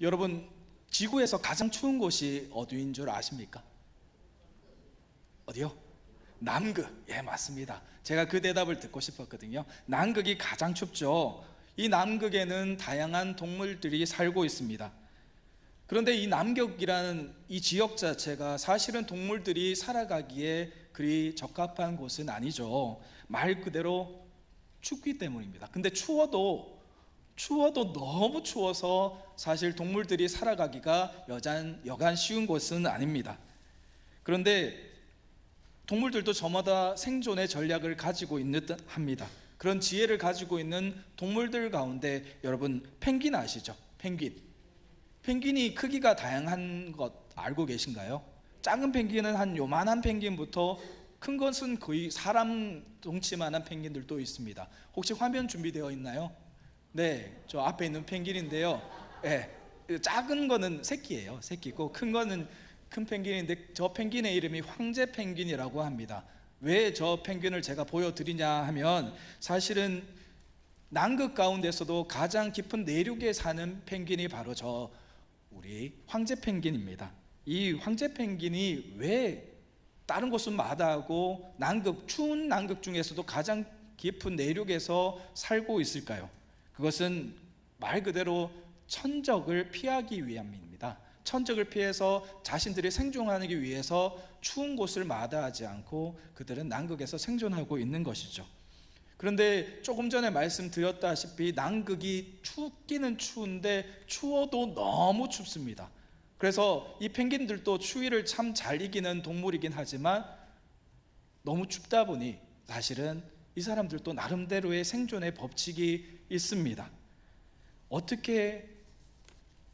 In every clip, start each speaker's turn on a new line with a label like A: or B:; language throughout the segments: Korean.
A: 여러분, 지구에서 가장 추운 곳이 어디인 줄 아십니까? 어디요? 남극. 예, 맞습니다. 제가 그 대답을 듣고 싶었거든요. 남극이 가장 춥죠. 이 남극에는 다양한 동물들이 살고 있습니다. 그런데 이 남극이라는 이 지역 자체가 사실은 동물들이 살아가기에 그리 적합한 곳은 아니죠. 말 그대로 춥기 때문입니다. 근데 추워도 너무 추워서 사실 동물들이 살아가기가 여간 쉬운 곳은 아닙니다. 그런데 동물들도 저마다 생존의 전략을 가지고 있는 듯 합니다. 그런 지혜를 가지고 있는 동물들 가운데 여러분, 펭귄 아시죠? 펭귄이 크기가 다양한 것 알고 계신가요? 작은 펭귄은 한 요만한 펭귄부터 큰 것은 거의 사람 덩치만한 펭귄들도 있습니다. 혹시 화면 준비되어 있나요? 네, 저 앞에 있는 펭귄인데요. 네, 작은 거는 새끼고 큰 거는 큰 펭귄인데, 저 펭귄의 이름이 황제 펭귄이라고 합니다. 왜 저 펭귄을 제가 보여드리냐 하면, 사실은 남극 가운데서도 가장 깊은 내륙에 사는 펭귄이 바로 우리 황제 펭귄입니다. 이 황제 펭귄이 왜 다른 곳은 마다하고 추운 남극 중에서도 가장 깊은 내륙에서 살고 있을까요? 그것은 말 그대로 천적을 피하기 위함입니다. 천적을 피해서 자신들이 생존하기 위해서 추운 곳을 마다하지 않고 그들은 남극에서 생존하고 있는 것이죠. 그런데 조금 전에 말씀드렸다시피 남극이 춥기는 추운데 추워도 너무 춥습니다. 그래서 이 펭귄들도 추위를 참 잘 이기는 동물이긴 하지만 너무 춥다 보니 사실은 이 사람들도 나름대로의 생존의 법칙이 있습니다. 어떻게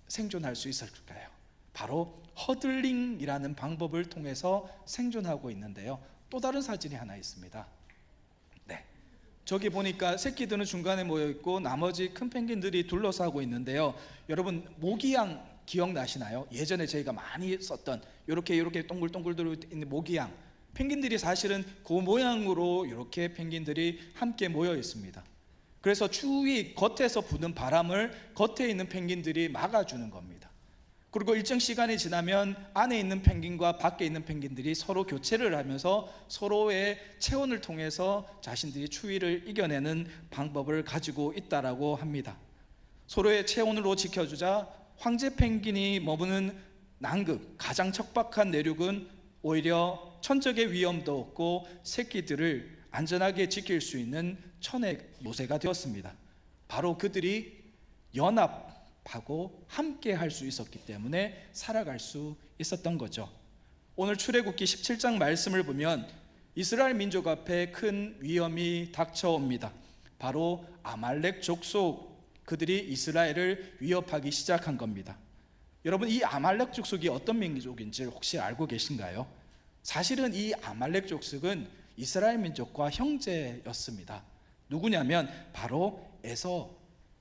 A: 생존할 수 있을까요? 바로 허들링이라는 방법을 통해서 생존하고 있는데요. 또 다른 사진이 하나 있습니다. 네, 저기 보니까 새끼들은 중간에 모여 있고 나머지 큰 펭귄들이 둘러싸고 있는데요. 여러분, 모기양 기억나시나요? 예전에 저희가 많이 썼던 이렇게 동글동글 있는 모기양, 펭귄들이 사실은 그 모양으로 이렇게 펭귄들이 함께 모여 있습니다. 그래서 추위, 겉에서 부는 바람을 겉에 있는 펭귄들이 막아주는 겁니다. 그리고 일정 시간이 지나면 안에 있는 펭귄과 밖에 있는 펭귄들이 서로 교체를 하면서 서로의 체온을 통해서 자신들이 추위를 이겨내는 방법을 가지고 있다라고 합니다. 서로의 체온으로 지켜주자 황제 펭귄이 머무는 남극, 가장 척박한 내륙은 오히려 천적의 위험도 없고 새끼들을 안전하게 지킬 수 있는 천의 요새가 되었습니다. 바로 그들이 연합하고 함께 할 수 있었기 때문에 살아갈 수 있었던 거죠. 오늘 출애굽기 17장 말씀을 보면 이스라엘 민족 앞에 큰 위험이 닥쳐옵니다. 바로 아말렉 족속, 그들이 이스라엘을 위협하기 시작한 겁니다. 여러분, 이 아말렉 족속이 어떤 민족인지 혹시 알고 계신가요? 사실은 이 아말렉 족속은 이스라엘 민족과 형제였습니다. 누구냐면 바로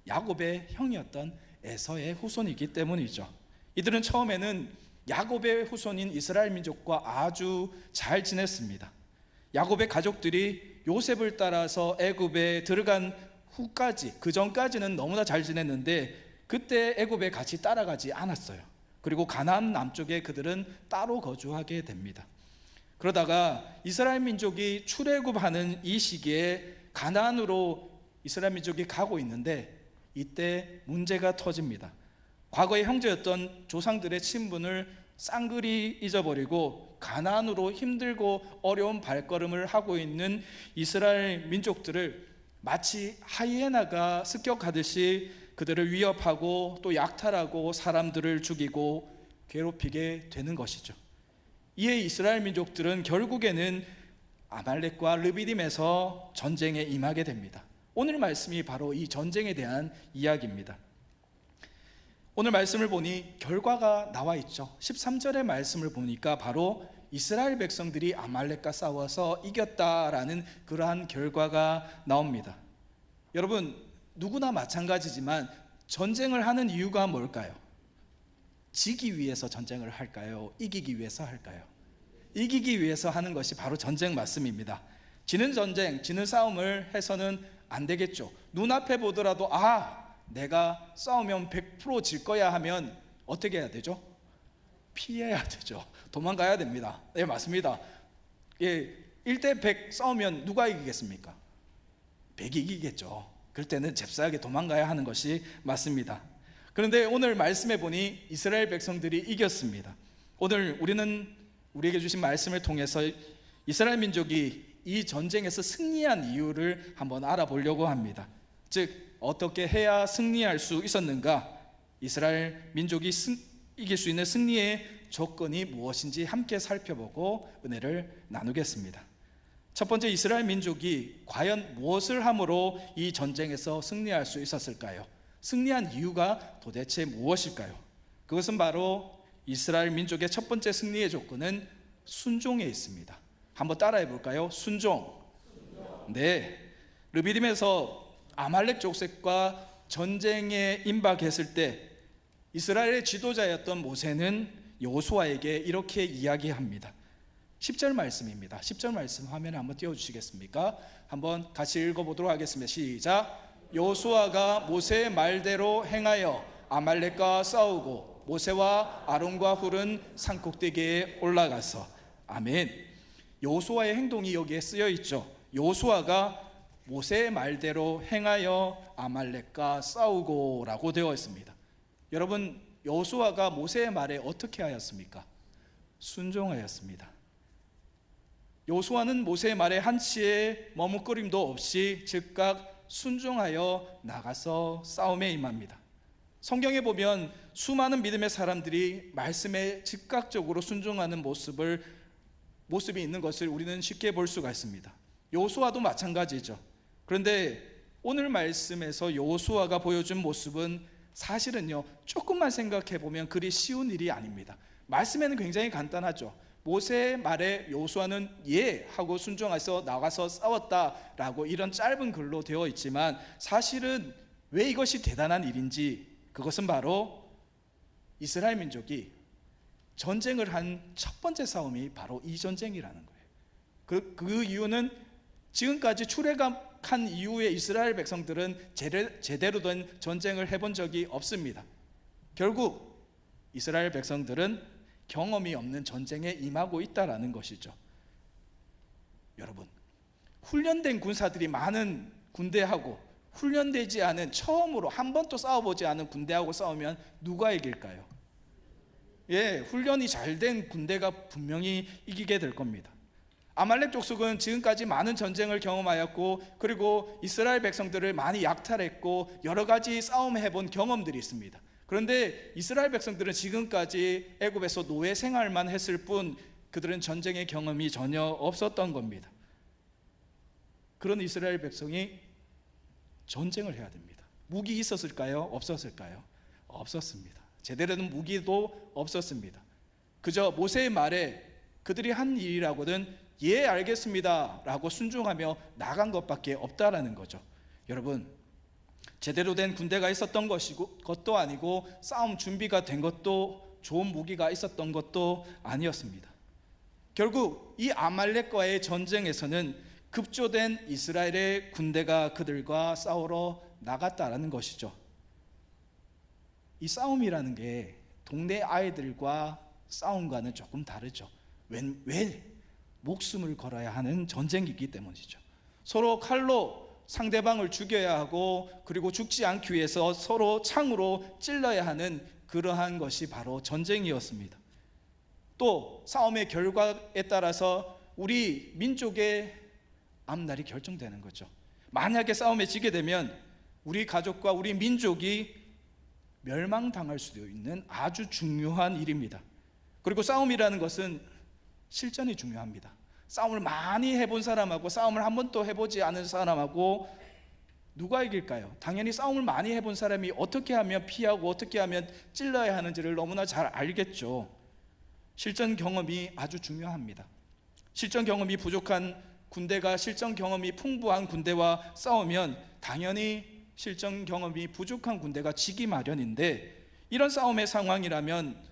A: 야곱의 형이었던 에서의 후손이기 때문이죠. 이들은 처음에는 야곱의 후손인 이스라엘 민족과 아주 잘 지냈습니다. 야곱의 가족들이 요셉을 따라서 애굽에 들어간 후까지, 그 전까지는 너무나 잘 지냈는데 그때 애굽에 같이 따라가지 않았어요. 그리고 가나안 남쪽에 그들은 따로 거주하게 됩니다. 그러다가 이스라엘 민족이 출애굽하는 이 시기에 가나안으로 이스라엘 민족이 가고 있는데 이때 문제가 터집니다. 과거의 형제였던 조상들의 친분을 쌍그리 잊어버리고 가나안으로 힘들고 어려운 발걸음을 하고 있는 이스라엘 민족들을 마치 하이에나가 습격하듯이 그들을 위협하고 또 약탈하고 사람들을 죽이고 괴롭히게 되는 것이죠. 이에 이스라엘 민족들은 결국에는 아말렉과 르비딤에서 전쟁에 임하게 됩니다. 오늘 말씀이 바로 이 전쟁에 대한 이야기입니다. 오늘 말씀을 보니 결과가 나와 있죠. 13절의 말씀을 보니까 바로 이스라엘 백성들이 아말렉과 싸워서 이겼다라는 그러한 결과가 나옵니다. 여러분, 누구나 마찬가지지만 전쟁을 하는 이유가 뭘까요? 지기 위해서 전쟁을 할까요? 이기기 위해서 할까요? 이기기 위해서 하는 것이 바로 전쟁 말씀입니다. 지는 싸움을 해서는 안 되겠죠. 눈앞에 보더라도 내가 싸우면 100%질 거야 하면 어떻게 해야 되죠? 피해야 되죠. 도망가야 됩니다. 네, 맞습니다. 1대 100 싸우면 누가 이기겠습니까? 100이 이기겠죠. 그럴 때는 잽싸게 도망가야 하는 것이 맞습니다. 그런데 오늘 말씀해 보니 이스라엘 백성들이 이겼습니다. 오늘 우리는 우리에게 주신 말씀을 통해서 이스라엘 민족이 이 전쟁에서 승리한 이유를 한번 알아보려고 합니다. 즉 어떻게 해야 승리할 수 있었는가, 이스라엘 민족이 이길 수 있는 승리의 조건이 무엇인지 함께 살펴보고 은혜를 나누겠습니다. 첫 번째, 이스라엘 민족이 과연 무엇을 함으로 이 전쟁에서 승리할 수 있었을까요? 승리한 이유가 도대체 무엇일까요? 그것은 바로 이스라엘 민족의 첫 번째 승리의 조건은 순종에 있습니다. 한번 따라해 볼까요? 순종. 네, 르비딤에서 아말렉 족속과 전쟁에 임박했을 때 이스라엘의 지도자였던 모세는 여호수아에게 이렇게 이야기합니다. 10절 말씀입니다. 10절 말씀 화면에 한번 띄워주시겠습니까? 한번 같이 읽어보도록 하겠습니다. 시작. 여호수아가 모세의 말대로 행하여 아말렉과 싸우고 모세와 아론과 훌은 산꼭대기에 올라가서. 아멘. 여호수아의 행동이 여기에 쓰여 있죠. 여호수아가 모세의 말대로 행하여 아말렉과 싸우고 라고 되어 있습니다. 여러분, 여호수아가 모세의 말에 어떻게 하였습니까? 순종하였습니다. 여호수아는 모세의 말에 한치의 머뭇거림도 없이 즉각 순종하여 나가서 싸움에 임합니다. 성경에 보면 수많은 믿음의 사람들이 말씀에 즉각적으로 순종하는 모습이 있는 것을 우리는 쉽게 볼 수가 있습니다. 여호수아도 마찬가지죠. 그런데 오늘 말씀에서 여호수아가 보여준 모습은 사실은요, 조금만 생각해 보면 그리 쉬운 일이 아닙니다. 말씀에는 굉장히 간단하죠. 모세의 말에 여호수아는 예 하고 순종해서 나가서 싸웠다라고 이런 짧은 글로 되어 있지만, 사실은 왜 이것이 대단한 일인지, 그것은 바로 이스라엘 민족이 전쟁을 한 첫 번째 싸움이 바로 이 전쟁이라는 거예요. 그 이유는 지금까지 출애굽한 이후에 이스라엘 백성들은 제대로 된 전쟁을 해본 적이 없습니다. 결국 이스라엘 백성들은 경험이 없는 전쟁에 임하고 있다라는 것이죠. 여러분, 훈련된 군사들이 많은 군대하고 훈련되지 않은, 처음으로 한 번도 싸워보지 않은 군대하고 싸우면 누가 이길까요? 훈련이 잘 된 군대가 분명히 이기게 될 겁니다. 아말렉 족속은 지금까지 많은 전쟁을 경험하였고, 그리고 이스라엘 백성들을 많이 약탈했고 여러 가지 싸움 해본 경험들이 있습니다. 그런데 이스라엘 백성들은 지금까지 애굽에서 노예 생활만 했을 뿐 그들은 전쟁의 경험이 전혀 없었던 겁니다. 그런 이스라엘 백성이 전쟁을 해야 됩니다. 무기 있었을까요? 없었을까요? 없었습니다. 제대로 된 무기도 없었습니다. 그저 모세의 말에 그들이 한 일이라고는 예 알겠습니다 라고 순종하며 나간 것밖에 없다라는 거죠. 여러분, 제대로 된 군대가 있었던 것도 아니고 싸움 준비가 된 것도, 좋은 무기가 있었던 것도 아니었습니다. 결국 이 아말렉과의 전쟁에서는 급조된 이스라엘의 군대가 그들과 싸우러 나갔다라는 것이죠. 이 싸움이라는 게 동네 아이들과 싸움과는 조금 다르죠. 왜 목숨을 걸어야 하는 전쟁이기 때문이죠. 서로 칼로 상대방을 죽여야 하고, 그리고 죽지 않기 위해서 서로 창으로 찔러야 하는 그러한 것이 바로 전쟁이었습니다. 또 싸움의 결과에 따라서 우리 민족의 앞날이 결정되는 거죠. 만약에 싸움에 지게 되면 우리 가족과 우리 민족이 멸망당할 수도 있는 아주 중요한 일입니다. 그리고 싸움이라는 것은 실전이 중요합니다. 싸움을 많이 해본 사람하고 싸움을 한 번도 해보지 않은 사람하고 누가 이길까요? 당연히 싸움을 많이 해본 사람이 어떻게 하면 피하고 어떻게 하면 찔러야 하는지를 너무나 잘 알겠죠. 실전 경험이 아주 중요합니다. 실전 경험이 부족한 군대가 실전 경험이 풍부한 군대와 싸우면 당연히 실전 경험이 부족한 군대가 지기 마련인데, 이런 싸움의 상황이라면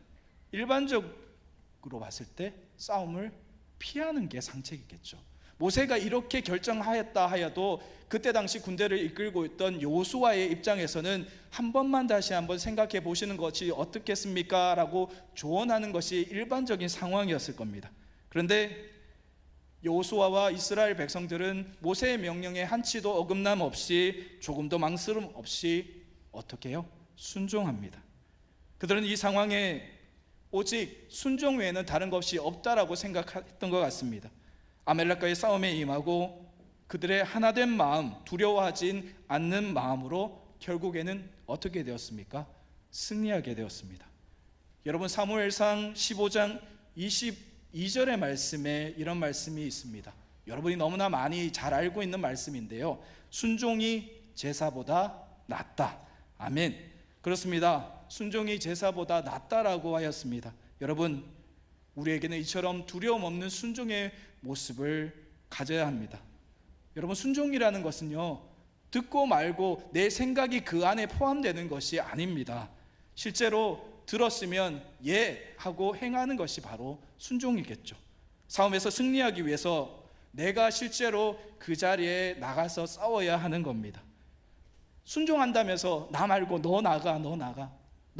A: 일반적으로 봤을 때 싸움을 피하는 게 상책이겠죠. 모세가 이렇게 결정하였다 하여도 그때 당시 군대를 이끌고 있던 여호수아의 입장에서는 한 번만 다시 한번 생각해 보시는 것이 어떻겠습니까? 라고 조언하는 것이 일반적인 상황이었을 겁니다. 그런데 여호수아와 이스라엘 백성들은 모세의 명령에 한치도 어긋남 없이 조금도 망설임 없이 어떻게 해요? 순종합니다. 그들은 이 상황에 오직 순종 외에는 다른 것이 없다라고 생각했던 것 같습니다. 아말렉과의 싸움에 임하고 그들의 하나된 마음, 두려워하지 않는 마음으로 결국에는 어떻게 되었습니까? 승리하게 되었습니다. 여러분, 사무엘상 15장 22절의 말씀에 이런 말씀이 있습니다. 여러분이 너무나 많이 잘 알고 있는 말씀인데요, 순종이 제사보다 낫다. 아멘. 그렇습니다. 순종이 제사보다 낫다라고 하였습니다. 여러분, 우리에게는 이처럼 두려움 없는 순종의 모습을 가져야 합니다. 여러분, 순종이라는 것은요, 듣고 말고 내 생각이 그 안에 포함되는 것이 아닙니다. 실제로 들었으면 예 하고 행하는 것이 바로 순종이겠죠. 싸움에서 승리하기 위해서 내가 실제로 그 자리에 나가서 싸워야 하는 겁니다. 순종한다면서 나 말고 너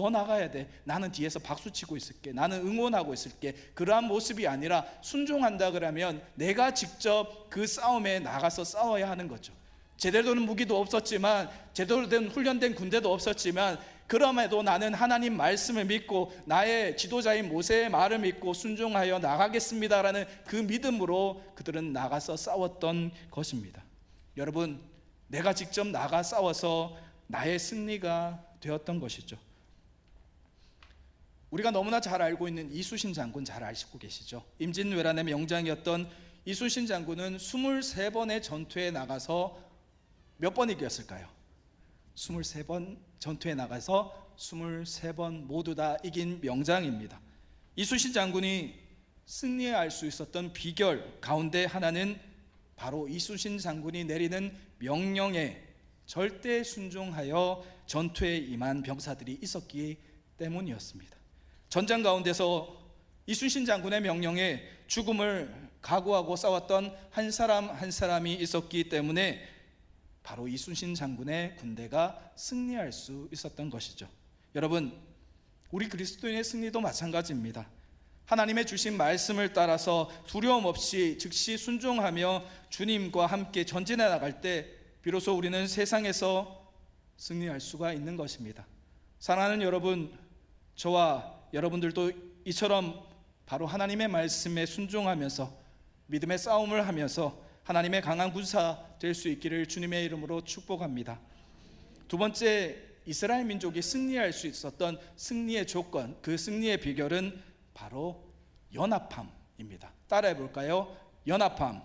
A: 나가야 돼. 나는 뒤에서 박수치고 있을게. 나는 응원하고 있을게. 그러한 모습이 아니라 순종한다 그러면 내가 직접 그 싸움에 나가서 싸워야 하는 거죠. 제대로 된 무기도 없었지만, 제대로 된 훈련된 군대도 없었지만, 그럼에도 나는 하나님 말씀을 믿고 나의 지도자인 모세의 말을 믿고 순종하여 나가겠습니다라는 그 믿음으로 그들은 나가서 싸웠던 것입니다. 여러분, 내가 직접 나가 싸워서 나의 승리가 되었던 것이죠. 우리가 너무나 잘 알고 있는 이순신 장군 잘 아시고 계시죠? 임진왜란의 명장이었던 이순신 장군은 23번의 전투에 나가서 몇 번 이겼을까요? 23번 전투에 나가서 23번 모두 다 이긴 명장입니다. 이순신 장군이 승리할 수 있었던 비결 가운데 하나는 바로 이순신 장군이 내리는 명령에 절대 순종하여 전투에 임한 병사들이 있었기 때문이었습니다. 전장 가운데서 이순신 장군의 명령에 죽음을 각오하고 싸웠던 한 사람 한 사람이 있었기 때문에 바로 이순신 장군의 군대가 승리할 수 있었던 것이죠. 여러분, 우리 그리스도인의 승리도 마찬가지입니다. 하나님의 주신 말씀을 따라서 두려움 없이 즉시 순종하며 주님과 함께 전진해 나갈 때 비로소 우리는 세상에서 승리할 수가 있는 것입니다. 사랑하는 여러분, 저와 여러분들도 이처럼 바로 하나님의 말씀에 순종하면서 믿음의 싸움을 하면서 하나님의 강한 군사 될 수 있기를 주님의 이름으로 축복합니다. 두 번째, 이스라엘 민족이 승리할 수 있었던 승리의 조건, 그 승리의 비결은 바로 연합함입니다. 따라해 볼까요? 연합함.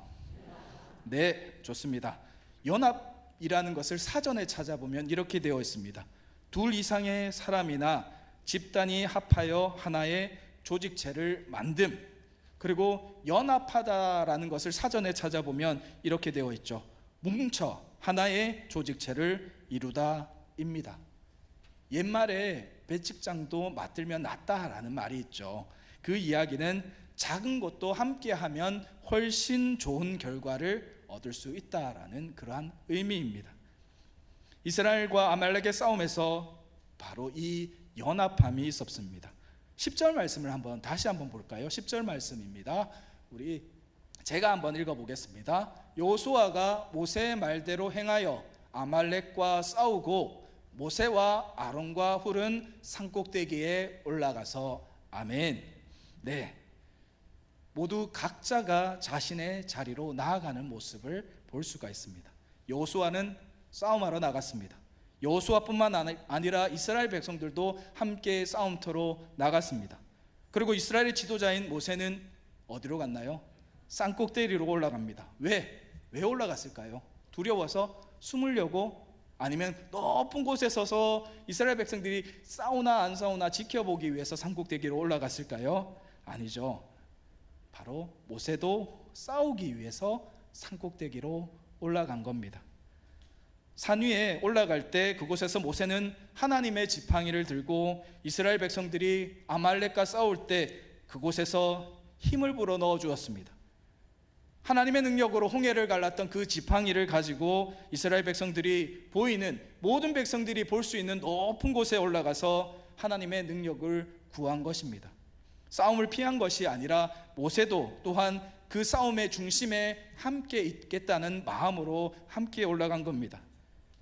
A: 네, 좋습니다. 연합이라는 것을 사전에 찾아보면 이렇게 되어 있습니다. 둘 이상의 사람이나 집단이 합하여 하나의 조직체를 만듦. 그리고 연합하다라는 것을 사전에 찾아보면 이렇게 되어 있죠. 뭉쳐 하나의 조직체를 이루다입니다. 옛말에 배측장도 맞들면 낫다라는 말이 있죠. 그 이야기는 작은 것도 함께하면 훨씬 좋은 결과를 얻을 수 있다라는 그러한 의미입니다. 이스라엘과 아말렉의 싸움에서 바로 이 연합함이 있었습니다. 10절 말씀을 다시 한번 볼까요? 10절 말씀입니다. 제가 한번 읽어보겠습니다. 여호수아가 모세의 말대로 행하여 아말렉과 싸우고 모세와 아론과 훌은 산꼭대기에 올라가서 아멘. 네, 모두 각자가 자신의 자리로 나아가는 모습을 볼 수가 있습니다. 여호수아는 싸움하러 나갔습니다. 여호수아뿐만 아니라 이스라엘 백성들도 함께 싸움터로 나갔습니다. 그리고 이스라엘의 지도자인 모세는 어디로 갔나요? 산꼭대기로 올라갑니다. 왜 올라갔을까요? 두려워서 숨으려고? 아니면 높은 곳에 서서 이스라엘 백성들이 싸우나 안 싸우나 지켜보기 위해서 산꼭대기로 올라갔을까요? 아니죠. 바로 모세도 싸우기 위해서 산꼭대기로 올라간 겁니다. 산 위에 올라갈 때 그곳에서 모세는 하나님의 지팡이를 들고 이스라엘 백성들이 아말렉과 싸울 때 그곳에서 힘을 불어 넣어 주었습니다. 하나님의 능력으로 홍해를 갈랐던 그 지팡이를 가지고 이스라엘 백성들이 모든 백성들이 볼 수 있는 높은 곳에 올라가서 하나님의 능력을 구한 것입니다. 싸움을 피한 것이 아니라 모세도 또한 그 싸움의 중심에 함께 있겠다는 마음으로 함께 올라간 겁니다.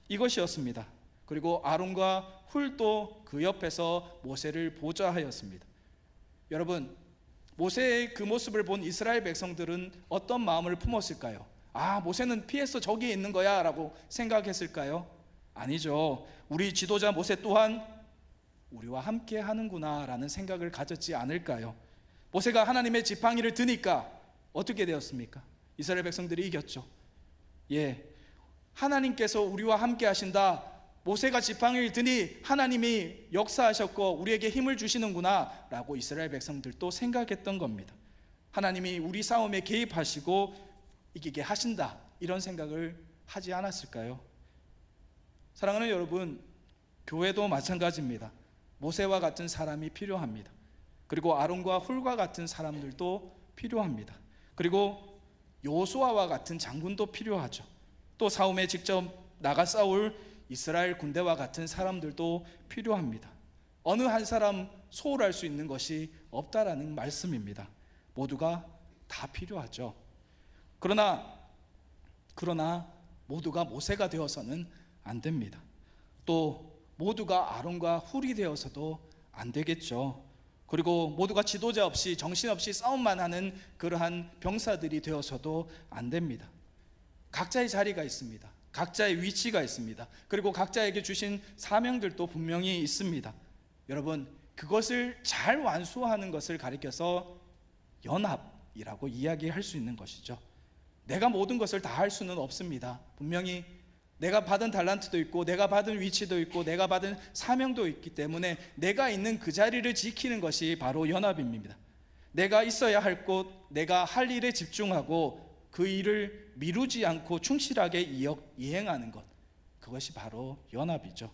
A: 이것이었습니다. 그리고 아론과 훌도 그 옆에서 모세를 보좌하였습니다. 여러분, 모세의 그 모습을 본 이스라엘 백성들은 어떤 마음을 품었을까요? 모세는 피해서 저기에 있는 거야 라고 생각했을까요? 아니죠. 우리 지도자 모세 또한 우리와 함께 하는구나 라는 생각을 가졌지 않을까요? 모세가 하나님의 지팡이를 드니까 어떻게 되었습니까? 이스라엘 백성들이 이겼죠. 하나님께서 우리와 함께 하신다, 모세가 지팡이를 드니 하나님이 역사하셨고 우리에게 힘을 주시는구나 라고 이스라엘 백성들도 생각했던 겁니다. 하나님이 우리 싸움에 개입하시고 이기게 하신다, 이런 생각을 하지 않았을까요? 사랑하는 여러분, 교회도 마찬가지입니다. 모세와 같은 사람이 필요합니다. 그리고 아론과 훌과 같은 사람들도 필요합니다. 그리고 요수아와 같은 장군도 필요하죠. 또 싸움에 직접 나가 싸울 이스라엘 군대와 같은 사람들도 필요합니다. 어느 한 사람 소홀할 수 있는 것이 없다라는 말씀입니다. 모두가 다 필요하죠. 그러나 모두가 모세가 되어서는 안 됩니다. 또 모두가 아론과 훌이 되어서도 안 되겠죠. 그리고 모두가 지도자 없이 정신없이 싸움만 하는 그러한 병사들이 되어서도 안 됩니다. 각자의 자리가 있습니다. 각자의 위치가 있습니다. 그리고 각자에게 주신 사명들도 분명히 있습니다. 여러분, 그것을 잘 완수하는 것을 가리켜서 연합이라고 이야기할 수 있는 것이죠. 내가 모든 것을 다 할 수는 없습니다. 분명히 내가 받은 달란트도 있고 내가 받은 위치도 있고 내가 받은 사명도 있기 때문에 내가 있는 그 자리를 지키는 것이 바로 연합입니다. 내가 있어야 할 곳, 내가 할 일에 집중하고 그 일을 미루지 않고 충실하게 이행하는 것, 그것이 바로 연합이죠.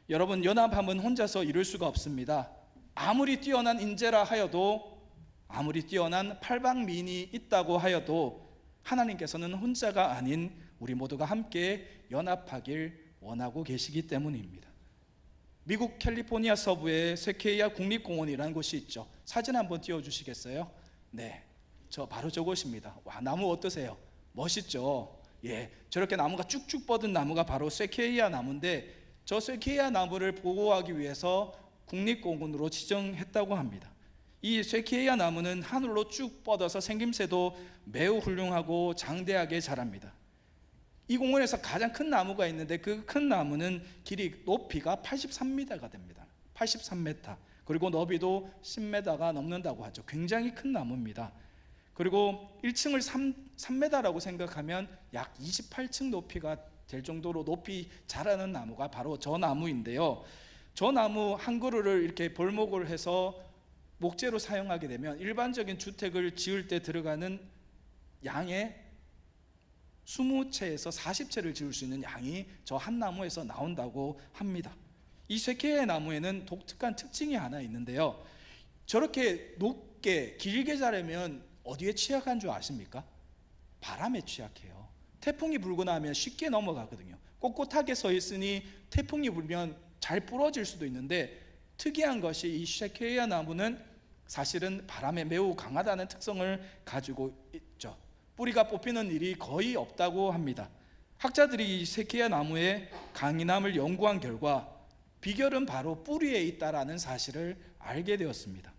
A: 여러분, 연합함은 혼자서 이룰 수가 없습니다. 아무리 뛰어난 인재라 하여도, 아무리 뛰어난 팔방미인이 있다고 하여도 하나님께서는 혼자가 아닌 우리 모두가 함께 연합하길 원하고 계시기 때문입니다. 미국 캘리포니아 서부에 세케이아 국립공원이라는 곳이 있죠. 사진 한번 띄워주시겠어요? 네, 저 바로 저곳입니다. 와, 나무 어떠세요? 멋있죠? 저렇게 나무가 쭉쭉 뻗은 나무가 바로 세케이아 나무인데, 저 세케이아 나무를 보호하기 위해서 국립공원으로 지정했다고 합니다. 이 세케이아 나무는 하늘로 쭉 뻗어서 생김새도 매우 훌륭하고 장대하게 자랍니다. 이 공원에서 가장 큰 나무가 있는데 그 큰 나무는 높이가 83m가 됩니다. 83m. 그리고 너비도 10m가 넘는다고 하죠. 굉장히 큰 나무입니다. 그리고 1층을 3m라고 생각하면 약 28층 높이가 될 정도로 높이 자라는 나무가 바로 저 나무인데요. 저 나무 한 그루를 이렇게 벌목을 해서 목재로 사용하게 되면 일반적인 주택을 지을 때 들어가는 양의 20채에서 40채를 지을 수 있는 양이 저 한 나무에서 나온다고 합니다. 이 쇠케이아 나무에는 독특한 특징이 하나 있는데요. 저렇게 높게 길게 자라면 어디에 취약한 줄 아십니까? 바람에 취약해요. 태풍이 불고 나면 쉽게 넘어가거든요. 꼿꼿하게 서 있으니 태풍이 불면 잘 부러질 수도 있는데, 특이한 것이 이 쇠케이아 나무는 사실은 바람에 매우 강하다는 특성을 가지고 있죠. 뿌리가 뽑히는 일이 거의 없다고 합니다. 학자들이 이 세케이아 나무의 강인함을 연구한 결과 비결은 바로 뿌리에 있다라는 사실을 알게 되었습니다.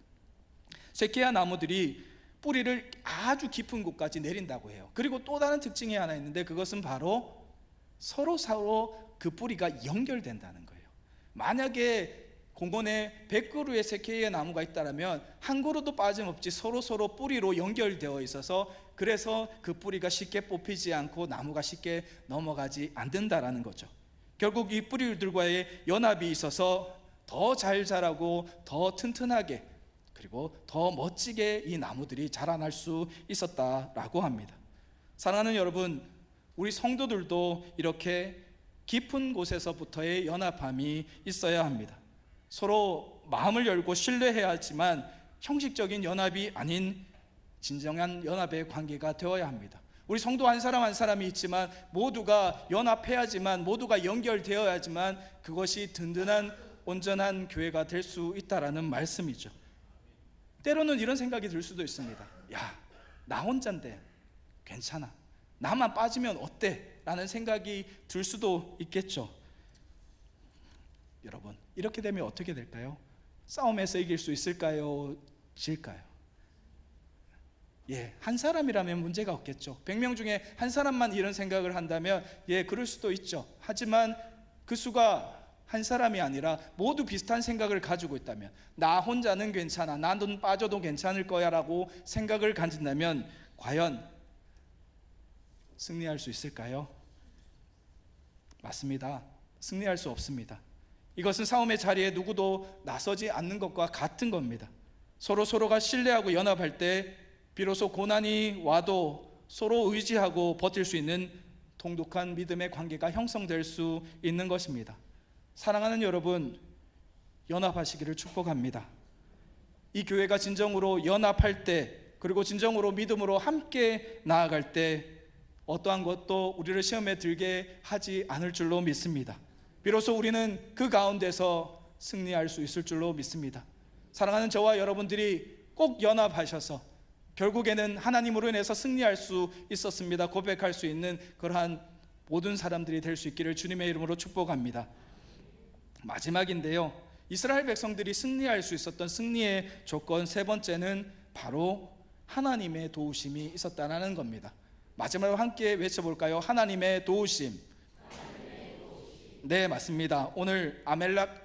A: 세케이아 나무들이 뿌리를 아주 깊은 곳까지 내린다고 해요. 그리고 또 다른 특징이 하나 있는데, 그것은 바로 서로 그 뿌리가 연결된다는 거예요. 만약에 공원에 100그루의 세케이아 나무가 있다면 한 그루도 빠짐없이 서로 뿌리로 연결되어 있어서, 그래서 그 뿌리가 쉽게 뽑히지 않고 나무가 쉽게 넘어가지 않는다라는 거죠. 결국 이 뿌리들과의 연합이 있어서 더 잘 자라고 더 튼튼하게, 그리고 더 멋지게 이 나무들이 자라날 수 있었다라고 합니다. 사랑하는 여러분, 우리 성도들도 이렇게 깊은 곳에서부터의 연합함이 있어야 합니다. 서로 마음을 열고 신뢰해야 하지만 형식적인 연합이 아닌 진정한 연합의 관계가 되어야 합니다. 우리 성도 한 사람 한 사람이 있지만 모두가 연합해야지만, 모두가 연결되어야지만 그것이 든든한 온전한 교회가 될 수 있다라는 말씀이죠. 때로는 이런 생각이 들 수도 있습니다. 야, 나 혼자인데 괜찮아, 나만 빠지면 어때? 라는 생각이 들 수도 있겠죠. 여러분, 이렇게 되면 어떻게 될까요? 싸움에서 이길 수 있을까요? 질까요? 한 사람이라면 문제가 없겠죠. 100명 중에 한 사람만 이런 생각을 한다면 그럴 수도 있죠. 하지만 그 수가 한 사람이 아니라 모두 비슷한 생각을 가지고 있다면, 나 혼자는 괜찮아, 나는 빠져도 괜찮을 거야 라고 생각을 가진다면 과연 승리할 수 있을까요? 맞습니다. 승리할 수 없습니다. 이것은 싸움의 자리에 누구도 나서지 않는 것과 같은 겁니다. 서로가 신뢰하고 연합할 때 비로소 고난이 와도 서로 의지하고 버틸 수 있는 돈독한 믿음의 관계가 형성될 수 있는 것입니다. 사랑하는 여러분, 연합하시기를 축복합니다. 이 교회가 진정으로 연합할 때, 그리고 진정으로 믿음으로 함께 나아갈 때 어떠한 것도 우리를 시험에 들게 하지 않을 줄로 믿습니다. 비로소 우리는 그 가운데서 승리할 수 있을 줄로 믿습니다. 사랑하는 저와 여러분들이 꼭 연합하셔서 결국에는 하나님으로 인해서 승리할 수 있었습니다 고백할 수 있는 그러한 모든 사람들이 될 수 있기를 주님의 이름으로 축복합니다. 마지막인데요, 이스라엘 백성들이 승리할 수 있었던 승리의 조건 세 번째는 바로 하나님의 도우심이 있었다는 겁니다. 마지막으로 함께 외쳐볼까요? 하나님의 도우심. 네, 맞습니다. 오늘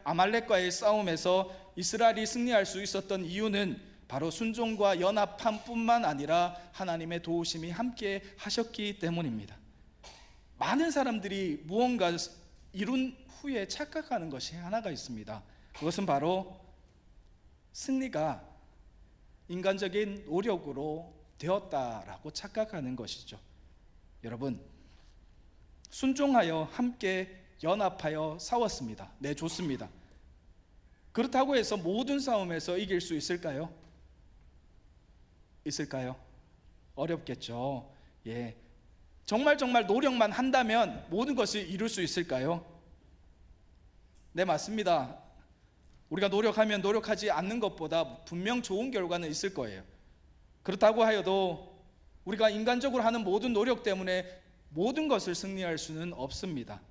A: 아말렉과의 싸움에서 이스라엘이 승리할 수 있었던 이유는 바로 순종과 연합함 뿐만 아니라 하나님의 도우심이 함께 하셨기 때문입니다. 많은 사람들이 무언가 이룬 후에 착각하는 것이 하나가 있습니다. 그것은 바로 승리가 인간적인 노력으로 되었다라고 착각하는 것이죠. 여러분, 순종하여 함께 연합하여 싸웠습니다. 네, 좋습니다. 그렇다고 해서 모든 싸움에서 이길 수 있을까요? 있을까요? 어렵겠죠. 정말 노력만 한다면 모든 것을 이룰 수 있을까요? 네, 맞습니다. 우리가 노력하면 노력하지 않는 것보다 분명 좋은 결과는 있을 거예요. 그렇다고 하여도 우리가 인간적으로 하는 모든 노력 때문에 모든 것을 승리할 수는 없습니다.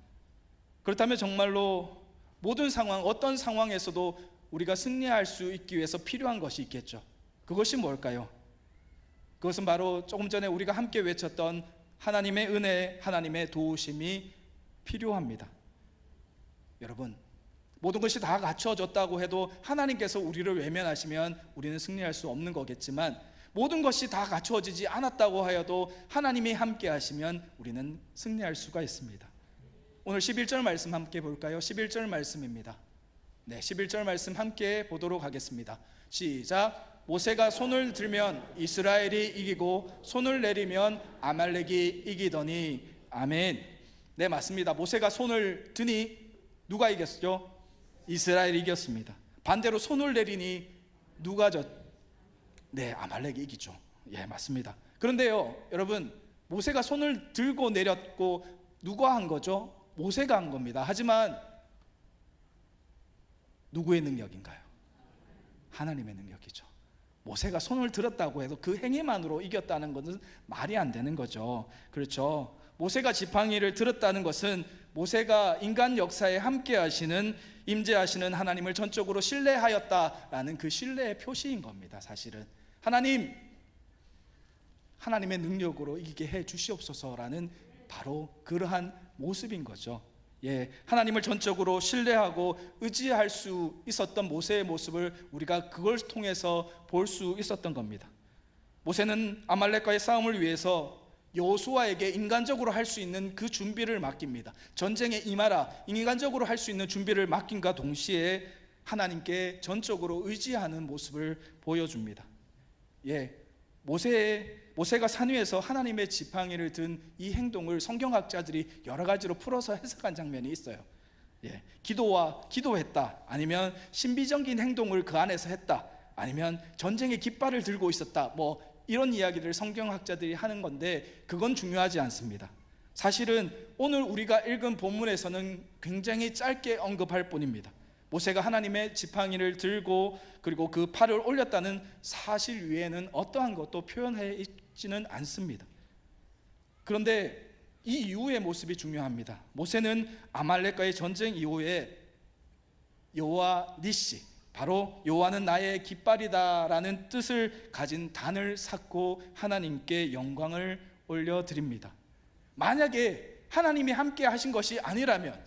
A: 그렇다면 정말로 모든 상황, 어떤 상황에서도 우리가 승리할 수 있기 위해서 필요한 것이 있겠죠. 그것이 뭘까요? 그것은 바로 조금 전에 우리가 함께 외쳤던 하나님의 은혜, 하나님의 도우심이 필요합니다. 여러분, 모든 것이 다 갖춰졌다고 해도 하나님께서 우리를 외면하시면 우리는 승리할 수 없는 거겠지만, 모든 것이 다 갖추어지지 않았다고 하여도 하나님이 함께 하시면 우리는 승리할 수가 있습니다. 오늘 11절 말씀 함께 볼까요? 11절 말씀입니다. 네, 11절 말씀 함께 보도록 하겠습니다. 시작. 모세가 손을 들면 이스라엘이 이기고 손을 내리면 아말렉이 이기더니. 아멘. 네, 맞습니다. 모세가 손을 드니 누가 이겼죠? 이스라엘이 이겼습니다. 반대로 손을 내리니 누가 네, 아말렉이 이기죠. 맞습니다. 그런데요, 여러분, 모세가 손을 들고 내렸고 누가 한 거죠? 모세가 한 겁니다. 하지만 누구의 능력인가요? 하나님의 능력이죠. 모세가 손을 들었다고 해도 그 행위만으로 이겼다는 것은 말이 안 되는 거죠. 그렇죠. 모세가 지팡이를 들었다는 것은 모세가 인간 역사에 함께 하시는, 임재하시는 하나님을 전적으로 신뢰하였다라는 그 신뢰의 표시인 겁니다. 사실은 하나님의 능력으로 이기게 해 주시옵소서라는 바로 그러한 모습인 거죠. 하나님을 전적으로 신뢰하고 의지할 수 있었던 모세의 모습을 우리가 그걸 통해서 볼 수 있었던 겁니다. 모세는 아말렉과의 싸움을 위해서 여호수아에게 인간적으로 할 수 있는 그 준비를 맡깁니다. 전쟁에 임하라, 인간적으로 할 수 있는 준비를 맡김과 동시에 하나님께 전적으로 의지하는 모습을 보여줍니다. 모세가 산 위에서 하나님의 지팡이를 든 이 행동을 성경학자들이 여러 가지로 풀어서 해석한 장면이 있어요. 기도했다, 아니면 신비적인 행동을 그 안에서 했다, 아니면 전쟁의 깃발을 들고 있었다, 이런 이야기를 성경학자들이 하는 건데 그건 중요하지 않습니다. 사실은 오늘 우리가 읽은 본문에서는 굉장히 짧게 언급할 뿐입니다. 모세가 하나님의 지팡이를 들고 그리고 그 팔을 올렸다는 사실 위에는 어떠한 것도 표현해 있지는 않습니다. 그런데 이 이후의 모습이 중요합니다. 모세는 아말렉과의 전쟁 이후에 여호와 니시, 바로 여호와는 나의 깃발이다 라는 뜻을 가진 단을 샀고 하나님께 영광을 올려드립니다. 만약에 하나님이 함께 하신 것이 아니라면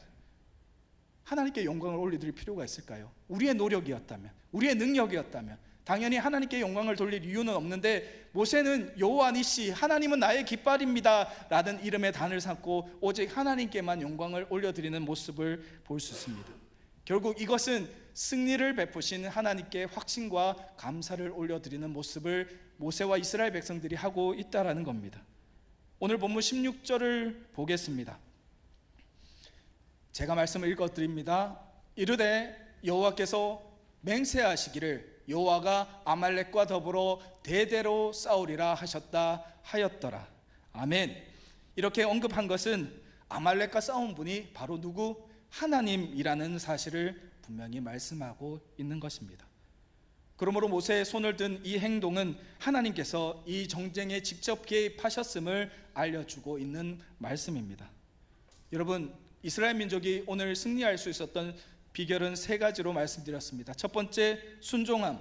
A: 하나님께 영광을 올려드릴 필요가 있을까요? 우리의 노력이었다면, 우리의 능력이었다면 당연히 하나님께 영광을 돌릴 이유는 없는데, 모세는 여호와 니시, 하나님은 나의 깃발입니다 라는 이름의 단을 샀고 오직 하나님께만 영광을 올려드리는 모습을 볼 수 있습니다. 결국 이것은 승리를 베푸신 하나님께 확신과 감사를 올려드리는 모습을 모세와 이스라엘 백성들이 하고 있다라는 겁니다. 오늘 본문 16절을 보겠습니다. 제가 말씀을 읽어드립니다. 이르되 여호와께서 맹세하시기를 여호와가 아말렉과 더불어 대대로 싸우리라 하셨다 하였더라. 아멘. 이렇게 언급한 것은 아말렉과 싸운 분이 바로 누구? 하나님이라는 사실을 분명히 말씀하고 있는 것입니다. 그러므로 모세의 손을 든 이 행동은 하나님께서 이 전쟁에 직접 개입하셨음을 알려주고 있는 말씀입니다. 여러분, 이스라엘 민족이 오늘 승리할 수 있었던 비결은 세 가지로 말씀드렸습니다. 첫 번째 순종함,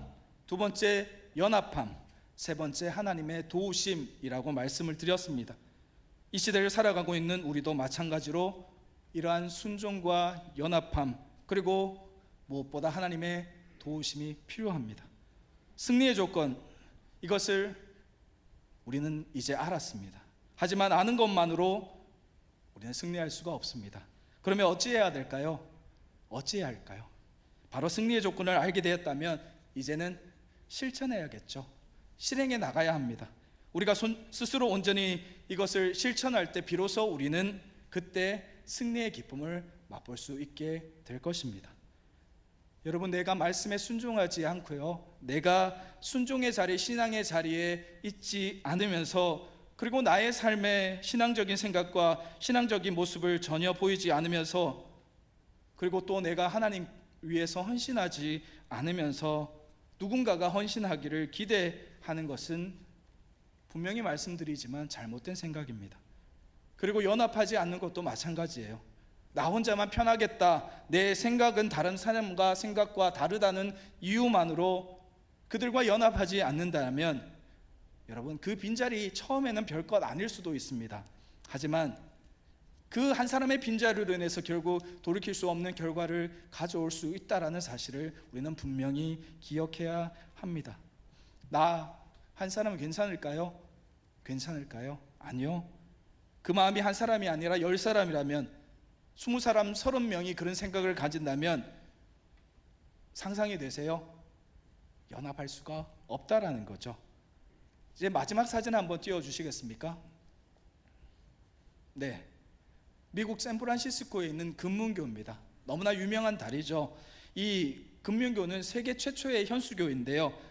A: 두 번째 연합함, 세 번째 하나님의 도우심이라고 말씀을 드렸습니다. 이 시대를 살아가고 있는 우리도 마찬가지로 이러한 순종과 연합함, 그리고 무엇보다 하나님의 도우심이 필요합니다. 승리의 조건, 이것을 우리는 이제 알았습니다. 하지만 아는 것만으로 우리는 승리할 수가 없습니다. 그러면 어찌해야 될까요? 어찌해야 할까요? 바로 승리의 조건을 알게 되었다면 이제는 실천해야겠죠. 실행해 나가야 합니다. 우리가 스스로 온전히 이것을 실천할 때 비로소 우리는 그때 승리의 기쁨을 맛볼 수 있게 될 것입니다. 여러분, 내가 말씀에 순종하지 않고요, 내가 순종의 자리, 신앙의 자리에 있지 않으면서, 그리고 나의 삶의 신앙적인 생각과 신앙적인 모습을 전혀 보이지 않으면서, 그리고 또 내가 하나님 위해서 헌신하지 않으면서 누군가가 헌신하기를 기대하는 것은 분명히 말씀드리지만 잘못된 생각입니다. 그리고 연합하지 않는 것도 마찬가지예요. 나 혼자만 편하겠다, 내 생각은 다른 사람과 생각과 다르다는 이유만으로 그들과 연합하지 않는다면 여러분, 그 빈자리 처음에는 별것 아닐 수도 있습니다. 하지만 그 한 사람의 빈자리로 인해서 결국 돌이킬 수 없는 결과를 가져올 수 있다는 사실을 우리는 분명히 기억해야 합니다. 나 한 사람은 괜찮을까요? 괜찮을까요? 아니요. 그 마음이 한 사람이 아니라 10사람이라면, 20사람, 30명이 그런 생각을 가진다면 상상이 되세요? 연합할 수가 없다라는 거죠. 이제 마지막 사진 한번 띄워주시겠습니까? 네, 미국 샌프란시스코에 있는 금문교입니다. 너무나 유명한 다리죠. 이 금문교는 세계 최초의 현수교인데요,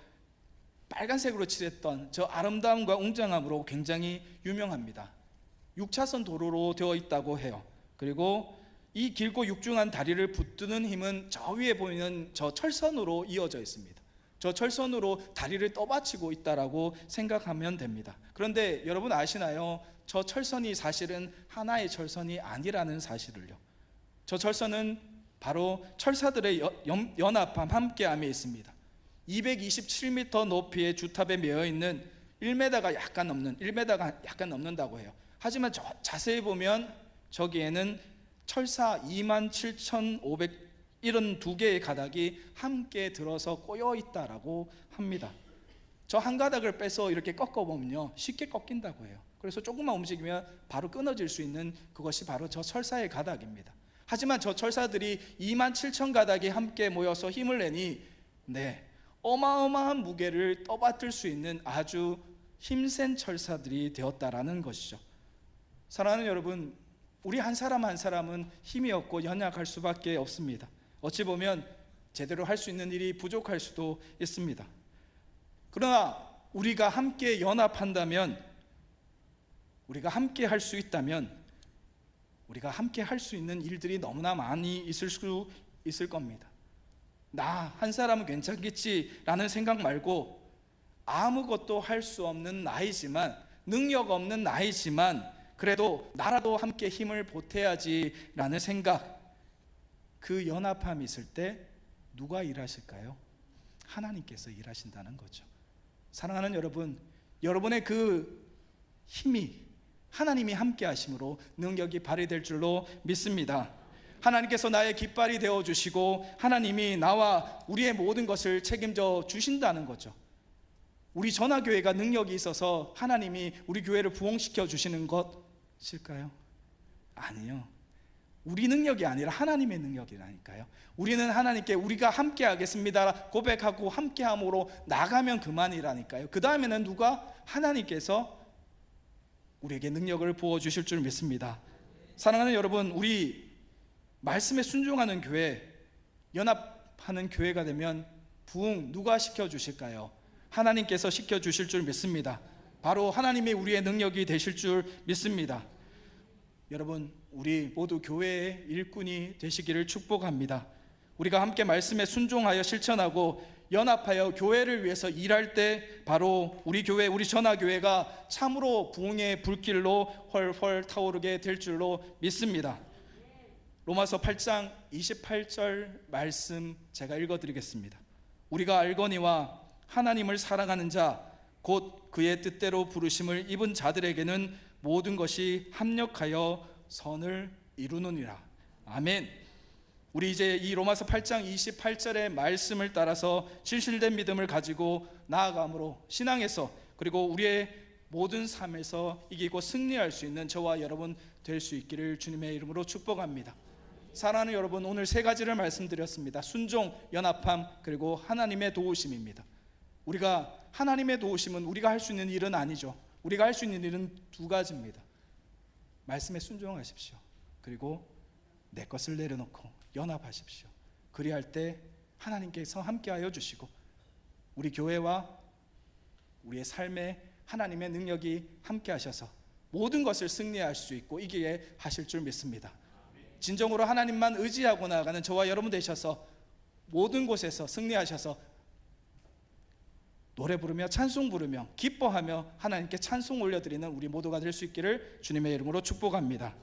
A: 빨간색으로 칠했던 저 아름다움과 웅장함으로 굉장히 유명합니다. 6차선 도로로 되어 있다고 해요. 그리고 이 길고 육중한 다리를 붙드는 힘은 저 위에 보이는 저 철선으로 이어져 있습니다. 저 철선으로 다리를 떠받치고 있다라고 생각하면 됩니다. 그런데 여러분 아시나요? 저 철선이 사실은 하나의 철선이 아니라는 사실을요. 저 철선은 바로 철사들의 연합함, 함께함에 있습니다. 227m 높이의 주탑에 매여 있는 1m가 약간 넘는다고 해요. 하지만 자세히 보면 저기에는 철사 27,572개의 가닥이 함께 들어서 꼬여 있다라고 합니다. 저 한 가닥을 빼서 이렇게 꺾어보면요, 쉽게 꺾인다고 해요. 그래서 조금만 움직이면 바로 끊어질 수 있는 그것이 바로 저 철사의 가닥입니다. 하지만 저 철사들이 27,000가닥이 함께 모여서 힘을 내니 어마어마한 무게를 떠받들 수 있는 아주 힘센 철사들이 되었다라는 것이죠. 사랑하는 여러분, 우리 한 사람 한 사람은 힘이 없고 연약할 수밖에 없습니다. 어찌 보면 제대로 할 수 있는 일이 부족할 수도 있습니다. 그러나 우리가 함께 연합한다면, 우리가 함께 할 수 있다면, 우리가 함께 할 수 있는 일들이 너무나 많이 있을 겁니다. 나 한 사람은 괜찮겠지라는 생각 말고, 아무것도 할 수 없는 나이지만, 능력 없는 나이지만 그래도 나라도 함께 힘을 보태야지라는 생각, 그 연합함이 있을 때 누가 일하실까요? 하나님께서 일하신다는 거죠. 사랑하는 여러분, 여러분의 그 힘이 하나님이 함께 하심으로 능력이 발휘될 줄로 믿습니다. 하나님께서 나의 깃발이 되어주시고 하나님이 나와 우리의 모든 것을 책임져 주신다는 거죠. 우리 전화교회가 능력이 있어서 하나님이 우리 교회를 부흥시켜 주시는 것일까요? 아니요. 우리 능력이 아니라 하나님의 능력이라니까요. 우리는 하나님께 우리가 함께 하겠습니다 고백하고 함께함으로 나가면 그만이라니까요. 그 다음에는 누가? 하나님께서 우리에게 능력을 부어주실 줄 믿습니다. 사랑하는 여러분, 우리 말씀에 순종하는 교회, 연합하는 교회가 되면 부흥 누가 시켜주실까요? 하나님께서 시켜주실 줄 믿습니다. 바로 하나님이 우리의 능력이 되실 줄 믿습니다. 여러분, 우리 모두 교회의 일꾼이 되시기를 축복합니다. 우리가 함께 말씀에 순종하여 실천하고 연합하여 교회를 위해서 일할 때 바로 우리 교회, 우리 전화교회가 참으로 부흥의 불길로 훨훨 타오르게 될 줄로 믿습니다. 로마서 8장 28절 말씀 제가 읽어드리겠습니다. 우리가 알거니와 하나님을 사랑하는 자 곧 그의 뜻대로 부르심을 입은 자들에게는 모든 것이 합력하여 선을 이루느니라. 아멘. 우리 이제 이 로마서 8장 28절의 말씀을 따라서 진실된 믿음을 가지고 나아감으로 신앙에서 그리고 우리의 모든 삶에서 이기고 승리할 수 있는 저와 여러분 될 수 있기를 주님의 이름으로 축복합니다. 사랑하는 여러분, 오늘 세 가지를 말씀드렸습니다. 순종, 연합함, 그리고 하나님의 도우심입니다. 우리가 하나님의 도우심은 우리가 할 수 있는 일은 아니죠. 우리가 할 수 있는 일은 두 가지입니다. 말씀에 순종하십시오. 그리고 내 것을 내려놓고 연합하십시오. 그리할 때 하나님께서 함께하여 주시고 우리 교회와 우리의 삶에 하나님의 능력이 함께하셔서 모든 것을 승리할 수 있고 이기게 하실 줄 믿습니다. 진정으로 하나님만 의지하고 나아가는 저와 여러분 되셔서 모든 곳에서 승리하셔서 노래 부르며 찬송 부르며 기뻐하며 하나님께 찬송 올려드리는 우리 모두가 될 수 있기를 주님의 이름으로 축복합니다.